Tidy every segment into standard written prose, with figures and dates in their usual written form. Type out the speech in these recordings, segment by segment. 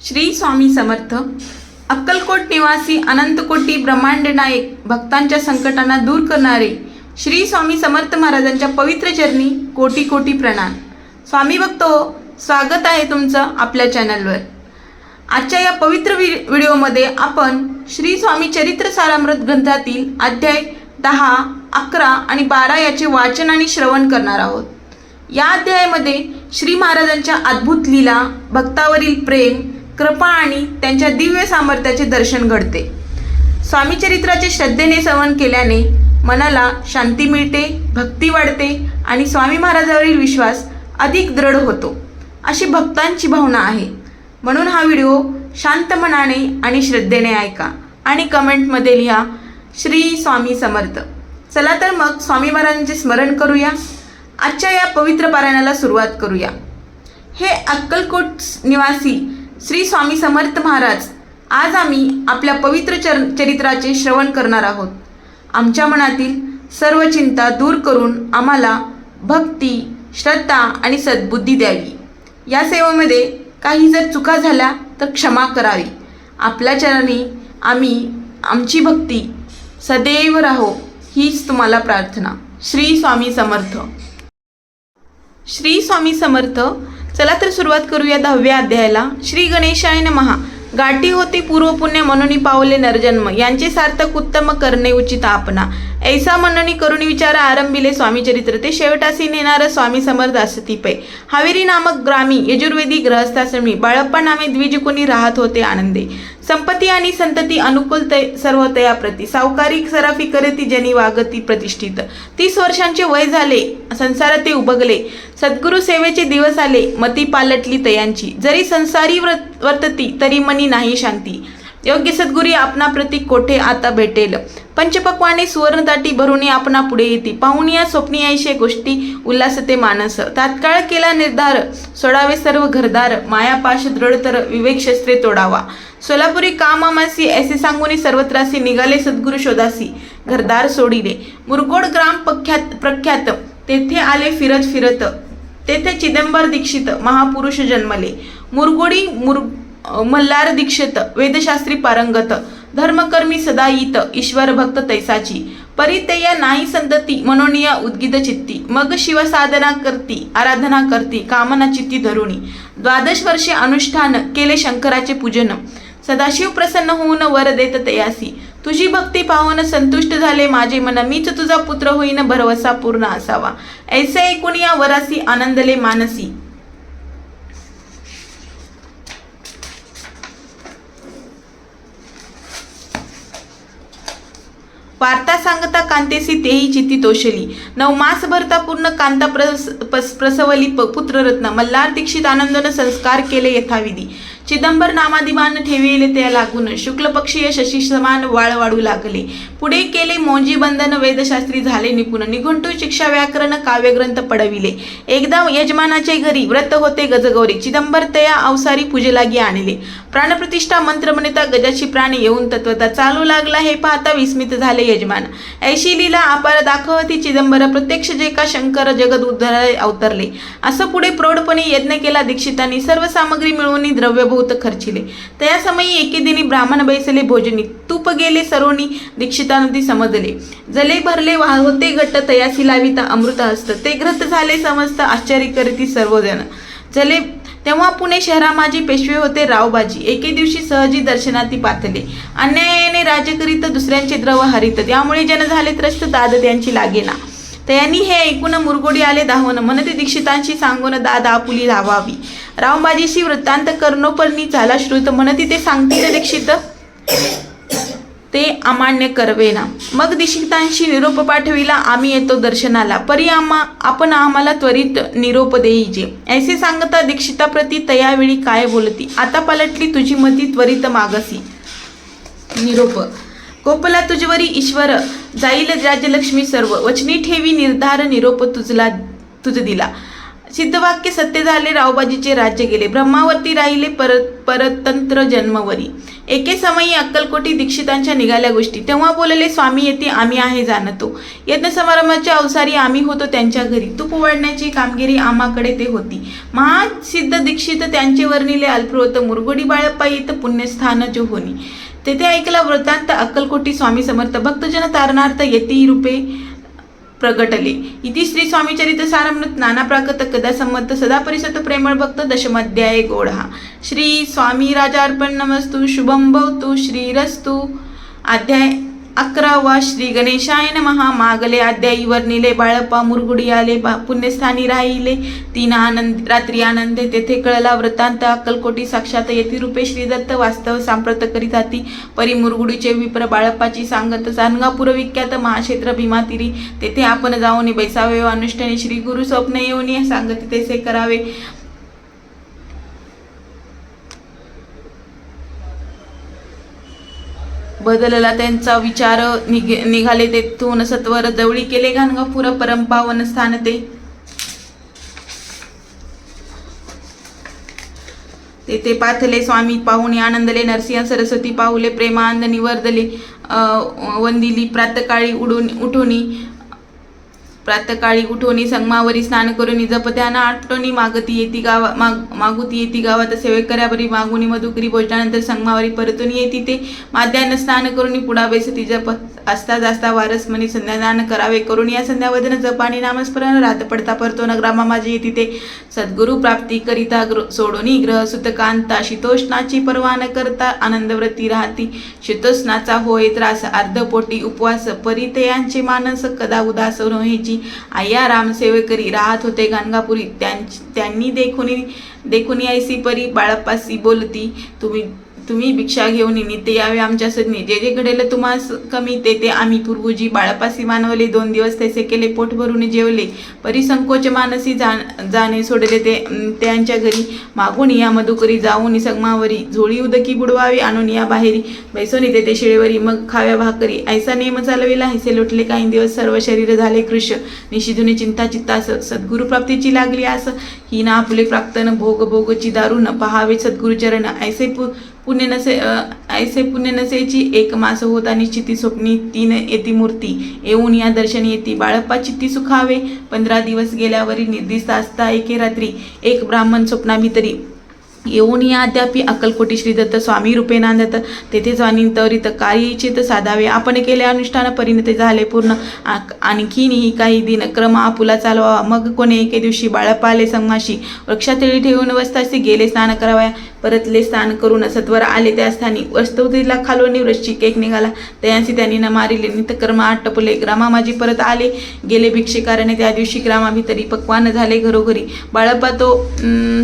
श्री स्वामी समर्थ. अक्कलकोट निवासी अनंतकोटी ब्रह्मांड नायक भक्तांच्या संकटांना दूर करणारे श्री स्वामी समर्थ महाराजांच्या पवित्र चरणी कोटी कोटी प्रणाम. स्वामी भक्तो, स्वागत आहे तुमचं आपल्या चॅनलवर. आजच्या या पवित्र व्हिडिओमध्ये आपण श्री स्वामी चरित्र सारामृत ग्रंथातील अध्याय 10, 11 आणि 12 याचे वाचन आणि श्रवण करणार आहोत. या अध्यायामध्ये श्री महाराजांच्या अद्भुत लीला, भक्तावरील प्रेम, कृपा आणि त्यांच्या दिव्य सामर्थ्याचे दर्शन घडते. स्वामी चरित्राचे श्रद्धेने श्रवण केल्याने मनाला शांती मिळते, भक्ती वाढते आणि स्वामी महाराजांवरील विश्वास अधिक दृढ होतो, अशी भक्तांची भावना आहे. म्हणून हा व्हिडिओ शांत मनाने आणि श्रद्धेने ऐका आणि कमेंटमध्ये लिहा श्री स्वामी समर्थ. चला तर मग स्वामी महाराजांचे स्मरण करूया. आजच्या या पवित्र पारायणाला सुरुवात करूया. हे अक्कलकोट निवासी श्री स्वामी समर्थ महाराज, आज आम्ही आपल्या पवित्र चरित्राचे श्रवण करणार आहोत. आमच्या मनातील सर्व चिंता दूर करून आम्हाला भक्ती, श्रद्धा आणि सद्बुद्धी द्यावी. या सेवेमध्ये काही जर चुका झाल्या तर क्षमा करावी. आपल्या चरणी आमची भक्ती सदैव राहो, हीच तुम्हाला प्रार्थना. श्री स्वामी समर्थ. श्री स्वामी समर्थ. चला तर सुरुवात करूया 10व्या अध्यायाला. श्री गणेशाय नमः. गाठी होती पूर्व पुण्य म्हणून पावले नरजन्म, यांचे सार्थक उत्तम करणे उचित आपणा. ऐसा म्हणून करुणी विचार आरंभिले स्वामी चरित्र, ते शेवटासी नेणार स्वामी समर्थ असती पै. हावेरी नामक ग्रामी यजुर्वेदी ग्रहस्थाश्रमी, बाळप्पा नामे द्विजकुनी राहत होते आनंदे. संपत्ती आणि संतती अनुकूल सर्व तया प्रती, सावकारी सराफी करती जनी वागती प्रतिष्ठित. 30 वर्षांचे वय झाले, संसार ते उबगले. सद्गुरु सेवेचे दिवस आले, मती पालटली तयांची. जरी संसारी वर्तती तरी मनी नाही शांती. योग्य सद्गुरी आपणा प्रती कोठे आता भेटेल. पंचपक्वाने सुवर्ण ताटी भरून आपणा पुढे येते. पाहुनिया स्वप्नी ऐशे गोष्टी उल्हासते मानस. तात्काळ केला निर्धार, सोडावे सर्व घरदार. मायापाश दृढतर विवेक शस्त्रे तोडावा. सोलापुरी कामामासी ऐसे सांगून सर्वत्रासी, निघाले सद्गुरु शोधासी घरदार सोडिले. मुरगोड ग्राम प्रख्यात, तेथे आले फिरत फिरत. तेथे चिदंबर दीक्षित महापुरुष जन्मले. मुरगोडी मल्हार दीक्षित, वेदशास्त्री पारंगत. धर्मकर्मी सदायित, ईश्वर भक्त तैसाची. परितेया नाही संतती, म्हणून या उद्गित चित्ती. मग शिवसाधना करती, आराधना करती, कामना चित्ती धरुणी. 12 वर्षे अनुष्ठान केले शंकराचे पूजन. सदाशिव प्रसन्न होऊन वर देत तयासी. तुझी भक्ती पाहून संतुष्ट झाले माझे मन, मीच तुझा पुत्र होईन भरवसा पूर्ण असावा. ऐसे ऐकून या वरासी आनंदले मानसी. वार्ता सांगता कांतेसी तेही चित्ती तोषली. 9 मास भरता पूर्ण कांता प्रसवली पुत्ररत्न. मल्हार दीक्षित आनंदन संस्कार केले यथाविधी. चिदंबर नामादिमान ठेविले त्या लागून. शुक्ल पक्षीय शशी समान वाळ वाढू लागले. पुढे केले मौंजी बंधन, वेदशास्त्री झाले निपुण. निघंटू शिक्षा व्याकरण काव्यग्रंथ पडविले. एकदा यजमानाचे घरी व्रत होते गजगौरी. चिदंबर तया अवसारी पूजेलागी आणले. प्राणप्रतिष्ठा मंत्र म्हणता गजाची प्राण येऊन तत्वता. चालू लागला हे पाहता विस्मित झाले यजमान. ऐशी लीला अपार दाखवती चिदंबर, प्रत्यक्ष जे का शंकर जगद उद्धाराय अवतरले. असं पुढे प्रौढपणे यज्ञ केला दीक्षितांनी. सर्व सामग्री मिळवून द्रव्य बहुत खर्चिले. त्या समयी एके दिनी ब्राह्मण बैसले भोजनी. तूप गेले सरोनी, दीक्षितांनी समजले. जले भरले होते घट्ट, तयासी लाविता अमृत हस्त. ते घृत झाले समस्त, आश्चर्य करीती सर्वजण. जले तेव्हा पुणे शहरा माझे पेशवे होते रावबाजी. एके दिवशी सहजी दर्शनाती पातले. अन्यायाने राज्य करीत, दुसऱ्यांचे द्रव हरित. त्यामुळे जन झाले त्रस्त, दाद त्यांची लागेना. त्यांनी हे ऐकून मुरगोडी आले धावून. म्हणते दीक्षितांशी सांगून दाद आपुली धावावी. रावबाजीशी वृत्तांत कर्णोपर्णी झाला श्रुत. म्हणती ते सांगतील दीक्षित, ते अमान्य करवेना. मग दीक्षितांशी निरोप पाठविला, आम्ही येतो दर्शनाला. परी आपण आम्हाला त्वरित निरोप देईजे. ऐसे सांगता दीक्षिताप्रती तयावेळी काय बोलती. आता पलटली तुझी मती, त्वरित मागसी निरोप. कोपला तुझवरी ईश्वर, जाईल राजलक्ष्मी सर्व. वचनी ठेवी निर्धार, निरोप तुझ दिला. सिद्धवाक्य सत्य झाले, रावबाजीचे राज्य गेले, ब्रह्मावरती राहिले परतंत्र जन्मवरी. एके समयी अक्कलकोटी दीक्षितांच्या निघाल्या गोष्टी. तेव्हा बोलले, स्वामी येते आम्ही आहे जाणतो. यज्ञ समारंभाच्या अवसारी आम्ही होतो त्यांच्या घरी. तूप वाढण्याची कामगिरी आम्हाकडे ते होती. महासिद्ध दीक्षित त्यांचे वर्णिले अल्पवृत. मुरगुडी बाळप्पा येत पुण्यस्थान जोहोनी. तेथे ऐकला वृत्तांत अक्कलकोटी स्वामी समर्थ. भक्तजन तारणार्थ येती रूपे प्रगटले. इति श्री स्वामी चरित्र सारामृत नाना प्राकृत कदा संमत सदा परिसत प्रेमळ भक्त दशमाध्याय गोढा. श्री स्वामी राजार्पण नमस्तु. शुभम भवतु. श्रीरस्तु. अध्याय 11वा. श्री गणेशाय नमः. मागले अध्यायी वर्णिले. बाळप्पा मुरगुडी आले, पुण्यस्थानी राहिले. 3 रात्री आनंदे. तेथे कळला वृत्तांत अक्कलकोटी साक्षात येती रूपे श्रीदत्त वास्तव सांप्रत करीत हाती. परी मुरगुडीचे विप्र बाळप्पाची सांगत. सांगापूर विख्यात महाक्षेत्र भीमातीरी. तेथे आपण जाऊन बैसावे व अनुष्ठानी श्री गुरु स्वप्न येऊन सांगत तेसे करावे. बदलला त्यांचा विचार. निघाले तेथून सत्वर जवळी केले गाणगापूर परमपावन स्थान ते. तेथे पाथले स्वामी पाहुणे आनंदले. नरसिंह सरस्वती पाहुले प्रेमानंद निवर्दले. वंदिली प्रातकाळी उठोनी संगमावरी स्नान करून जप ध्यान आठवणी मागुती येती गावात सेवेकऱ्यावरी मागुनी मधुकरी. भोजनानंतर संगमावरी परतून येती ते. माध्यान्ह स्नान करून पुढा बेसती. जप असता जास्ता वारस म्हणी संध्यादान करावे. करून या संध्यावदन जप आणि नामस्मरण रात पडता परतोन ग्रामा माझी येती ते. सद्गुरु प्राप्ती करिता सोडोनी ग्रह सुतकांता. शीतोष्णाची पर्वा न करता आनंदव्रती राहती. शीतोष्णाचा होय त्रास अर्धपोटी उपवास. परितयांचे मानस कदा उदास नव्हेची. आय्या राम सेवेकरी राहत होते गाणगापुरी. त्यांनी देखुनी ऐसी परी बाळप्पासी बोलती. तुम्ही भिक्षा घेऊन नित्य यावे आमच्या सदनी. जे जे घडेल तुम्हास कमी ते आम्ही पूर्वजी. बाळप्पासी मानवले. 2 दिवस तैसे केले. पोट भरून जेवले. परिसंकोच मानसी जाणे सोडले त्यांच्या घरी. मागून या मधुकरी जाऊन संगमावरी. झोळी उदकी बुडवावी आणून या बाहेरी. बैसोनी तेथे शिळेवरी मग खाव्या भाकरी. ऐसा नेम चालविला हैसे लोटले काही दिवस. सर्व शरीर झाले कृश. निशिधुनी चिंता चित्तास. सद्गुरु प्राप्तीची लागली आस. ही ना फुले प्राप्तन भोगची दारुण. पहावे सद्गुरुचरण. ऐसे पुण्य नसेची. 1 मास होता निश्चिती स्वप्नी. 3 येती मूर्ती. येऊन या दर्शन येती. बाळप्पा चित्ती सुखावे. 15 दिवस गेल्यावरी निर्दिष्ट असता एके रात्री. एक ब्राह्मण स्वप्नाभितरी येऊन या अद्यापी अक्कलकोटी श्रीदत्त स्वामी रूपे नांदत. तेथे स्वामी त्वरित कार्यचित साधावे. आपण केले अनुष्ठान परिणते झाले पूर्ण. आणखीनही काही दिन क्रम आपुला चालवावा. मग कोणे एके दिवशी बाळप्पा आले संगमाशी. वृक्षातळी ठेवून वस्ताशी गेले स्नान करावया. परतले स्नान करून सत्वर आले त्या स्थानी. वस्तुतीला खालोनी वृश्चिक एक निघाला. तयांशी त्यांनी न मारिले. नित्यकर्म आटपले. ग्रामा माझी परत आले गेले भिक्षेकाराने. त्या दिवशी ग्रामाभितरी पक्वान झाले घरोघरी. बाळप्पा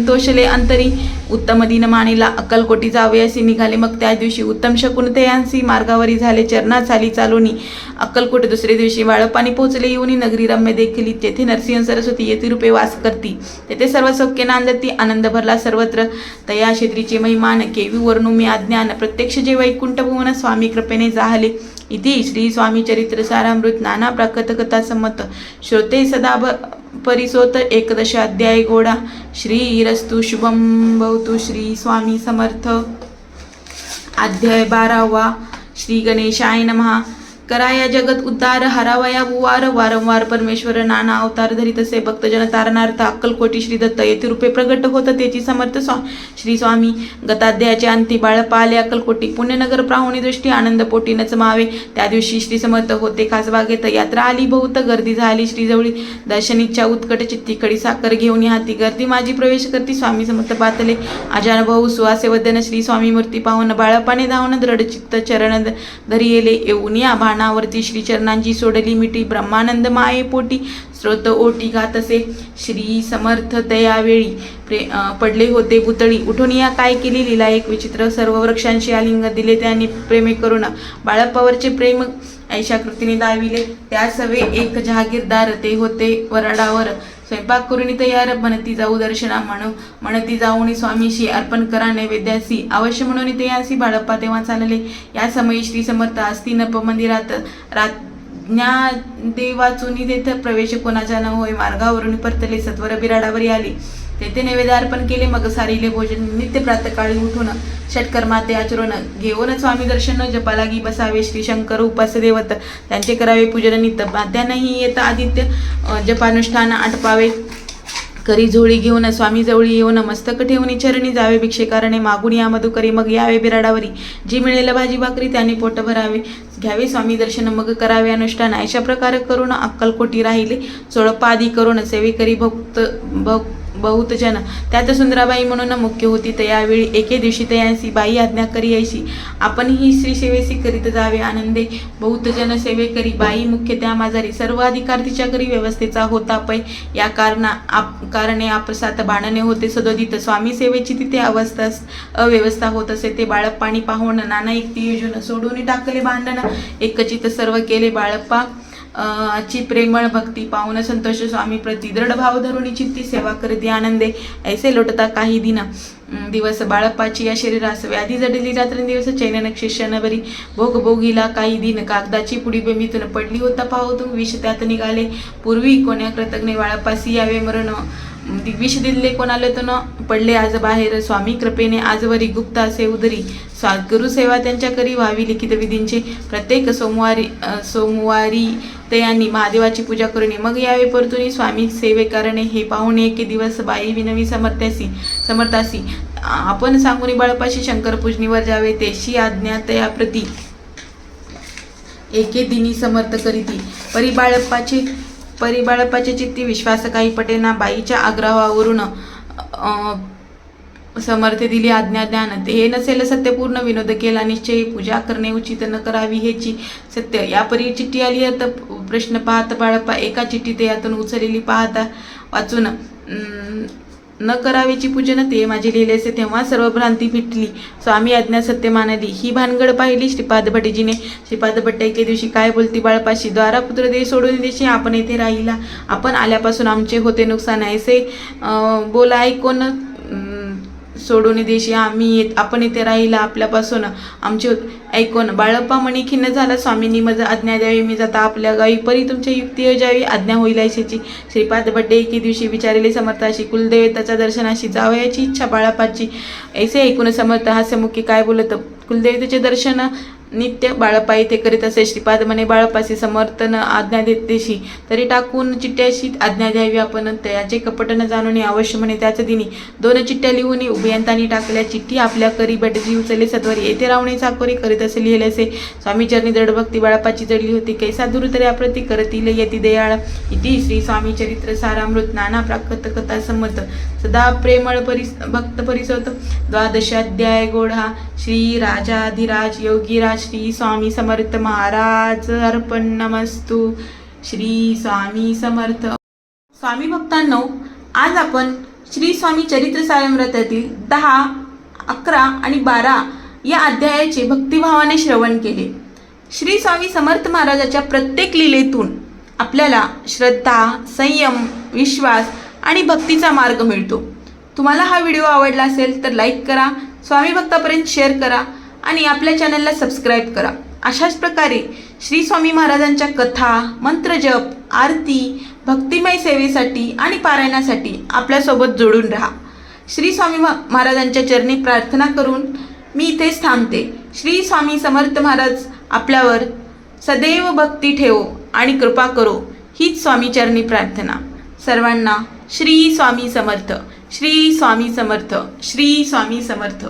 तोषले अंतरी. उत्तम दिन मानिला. अक्कलकोटी जावे असे निघाले. मग त्या दिवशी उत्तम शकुन तयांसी मार्गावरी झाले. चरणात झाली चालोनी. अक्कलकोट दुसरे दिवशी बाळप्पानी पोहोचले. येऊनी नगरी रम्य देखील. तेथे नरसिंह सरस्वती येती रूपे वास करती. तेथे सर्व सौख्य नांदती. आनंद भरला सर्वत्र. तया क्षेत्रीचे महिमान केवी वर्णू मी अज्ञान. प्रत्यक्ष जे वैकुंठ भुवन स्वामी कृपेने जाहले. इति श्री स्वामी चरित्र सारामृत नाना प्राकृत कथा संमत. श्रोते सदा परिसोत. 11 अध्याय गोडा. श्रीरस्तु. शुभम भवतु. श्री स्वामी समर्थ. अध्याय 12वा. श्री गणेशाय नमः. कराया जगत उद्धार. हरावया भुवार. वारंवार परमेश्वर नाना अवतार धरीत असे. भक्तजन तारणार्थ अक्कलकोटी श्रीदत्त येथे रूपे प्रगट होत. त्याची समर्थ श्री स्वामी. गताध्यायाचे अंती. बाळप्पा आले अक्कलकोटी. पुण्यनगर प्राहुणी दृष्टी आनंद पोटी नचमावे. त्या दिवशी श्री समर्थ होते खास बागेत. यात्रा आली बहुत. गर्दी झाली श्रीजवळी. दर्शनीच्या उत्कट चित्ती. खडी साखर घेऊन हाती. गर्दी माझी प्रवेश करती. स्वामी समर्थ पातले. अजान भाऊ सुहासे वदन. श्री स्वामी मूर्ती पाहून बाळप्पाने धावून दृढ चित्त चरण धरी येले. येऊन या नावावरती श्रीचरणांची सोडली मिठी ब्रह्मानंद माये पोटी स्रोत ओटी घातसे श्री समर्थ तयावेळी पडले होते भुतळी उठून या काय केली लीला एक विचित्र सर्व वृक्षांशी आलिंग दिले त्यांनी प्रेमे करून बाळप्पावरचे प्रेम ऐशा कृतीने दाविले त्या सवे एक जहागीरदार ते होते वरडावर स्वयंपाक करून तयार म्हणती जाऊ दर्शना म्हणती जाऊन स्वामीशी अर्पण करा नैवेद्यासी अवश्य म्हणून ते यासी बाळप्पा तेव्हा चालले या समयी श्री समर्थ आस्तीनप मंदिरात ज्ञादेवाचुनी तेथे प्रवेश कोणाचा न होय, मार्गावरून परतले सत्वर बिराडावरी आली, तेथे नैवेद्य अर्पण केले. मग सारिले भोजन, नित्य प्रातकाळी उठून षटकर्माते आचरण, घेऊन स्वामी दर्शन, जपालागी बसावे. श्री शंकर उपास्य देवत, त्यांचे करावे पूजन नित्य. माध्यानही येत आदित्य, जपानुष्ठान आटपावे. करी झोळी घेऊन स्वामी जवळी येऊन, मस्तक ठेवून चरणी जावे. भिक्षेकारणे मागून या मधुकरी, मग यावे बिराडावरी. जी मिळेल भाजी भाकरी त्याने पोट भरावे. घ्यावे स्वामी दर्शन, मग करावे अनुष्ठान. अशा प्रकारे करून अक्कलकोटी राहिले. चोळपादी करून सेवे करी बहुत जन. त्यात सुंदराबाई म्हणून मुख्य होती. त्यावेळी एके दिवशी तयांसी बाई आज्ञा करी ऐशी, आपण ही श्री सेवेसी करीत जावे आनंदे. बहुत जन सेवे करी बाई मुख्य त्या माझारी, सर्व अधिकार तिच्या करी व्यवस्थेचा होता पै. या कारणे आपसात भांडणे होते सदोदित. स्वामी सेवेची तिथे अव्यवस्था होत असे. ते बाळप्पा पाणी पाहून नाना युक्ती योजून, सोडून टाकले भांडण एकचित सर्व केले. बाळप्पा ची प्रेमळ भक्ती पाहून संतोष स्वामी प्रति, दृढ भाव धरून चित्ती सेवा करती आनंदे. ऐसे लोटता काही दिवस. बाळप्पाची या शरीरास व्याधी जडली रात्रंदिवस, चैनन शिष्यन बरी. भोगीला काही दिन. कागदाची पुडी बेमीतून पडली होता पाहून, विष त्यात निघाले. पूर्वी कोण्या कृतज्ञ बाळप्पासी यावे मरण, विष दिले कोणाला तर पडले आज बाहेर. स्वामी कृपेने आजवरी गुप्त असे उदरी, गुरु सेवा त्यांच्या करी व्हावी लिखित विधींचे. प्रत्येक सोमवारी तयांनी महादेवाची पूजा करून मग यावे परतुनी. स्वामी सेवे करणे हे पाहुणे एके दिवस बाई विनवी समर्थासी, आपण सांगून बाळपाशी शंकर पूजनीवर जावे. तेशी आज्ञा तया प्रती, एके दिनी समर्थ करीती. परिबाळप्पाचे चित्ती विश्वास काही पटेना. बाईच्या आग्रहावरून समर्थ दिली आज्ञा ज्ञान. हे नसेल सत्यपूर्ण, विनोद केला निश्चय. पूजा करणे उचित न करावी हेची सत्य. या परी चिठ्ठी आली तर प्रश्न पाहत बाळप्पा, एका चिठ्ठी ते यातून उचललेली पाहता वाचून, न करावेची पूजन ते माझे लिहिले असे. तेव्हा सर्व भ्रांती फिटली, स्वामी आज्ञा सत्य मानली. ही भानगड पाहिली श्रीपाद भटजीने. श्रीपाद भट्ट एके दिवशी काय बोलती बाळपाशी, द्वारा पुत्र दे सोडून देशी, आपण येथे राहिला. आपण आल्यापासून आमचे होते नुकसान, ऐसे बोला ऐकून सोडून देशी आपण इथे राहिला. आपल्यापासून आमचे ऐकून बाळप्पा मणी खिन्न झाला. स्वामींनी मज आज्ञा द्यावी, मी जाता आपल्या गावी. परी तुमच्या युक्ती योजावी, आज्ञा होईल ऐशीची. श्रीपाद भट्टे एके दिवशी विचारले समर्थाशी, कुलदेवताच्या दर्शनाशी जावयाची इच्छा बाळप्पाची. ऐसे ऐकून समर्थ हास्यमुखी काय बोलत, कुलदेवतेचे दर्शन नित्य बाळप्पा येथे करीत असे. श्रीपाद म्हणे बाळप्पाशी, समर्थन आज्ञा देतेशी तरी टाकून चिठ्ठ्याशी आज्ञा द्यावी आपण. त्याचे कपट न जाणून अवश्य म्हणे त्याच दिनी 2 चिठ्ठ्या लिहून उभयंतांनी टाकल्या. चिठ्ठी आपल्या करी भटजी उचलले सत्वरी, येथे रावणे चाकोरी करीत असे लिहिले असे. स्वामीचरणी दृढ भक्ती बाळप्पाची जडली होती. कैसा दूर अप्रती करतील यती दयाळ. इति श्री स्वामी चरित्र सारामृत नाना प्राकृत कथा संमत, सदा प्रेमळ भक्त परिसोत. 12 अध्याय गोढा. श्री राजाधिराज योगीराज श्री स्वामी समर्थ महाराज अर्पण नमस्तु. श्री स्वामी समर्थ. स्वामी भक्तांनो, आज आपण श्री स्वामी चरित्र सारामृतातील 10, 11 आणि 12 या अध्यायाचे भक्तिभावाने श्रवण केले. श्री स्वामी समर्थ महाराजाच्या प्रत्येक लीलेतून आपल्याला श्रद्धा, संयम, विश्वास आणि भक्तीचा मार्ग मिळतो. तुम्हाला हा व्हिडिओ आवडला असेल तर लाईक करा, स्वामी भक्तापर्यंत शेअर करा आणि आपल्या चॅनलला सबस्क्राईब करा. अशाच प्रकारे श्री स्वामी महाराजांच्या कथा, मंत्रजप, आरती, भक्तिमय सेवेसाठी आणि पारायणासाठी आपल्यासोबत जोडून राहा. श्री स्वामी महाराजांच्या चरणी प्रार्थना करून मी इथेच थांबते. श्री स्वामी समर्थ महाराज आपल्यावर सदैव भक्ती ठेवो आणि कृपा करो, हीच स्वामी चरणी प्रार्थना. सर्वांना श्री स्वामी समर्थ. श्री स्वामी समर्थ. श्री स्वामी समर्थ.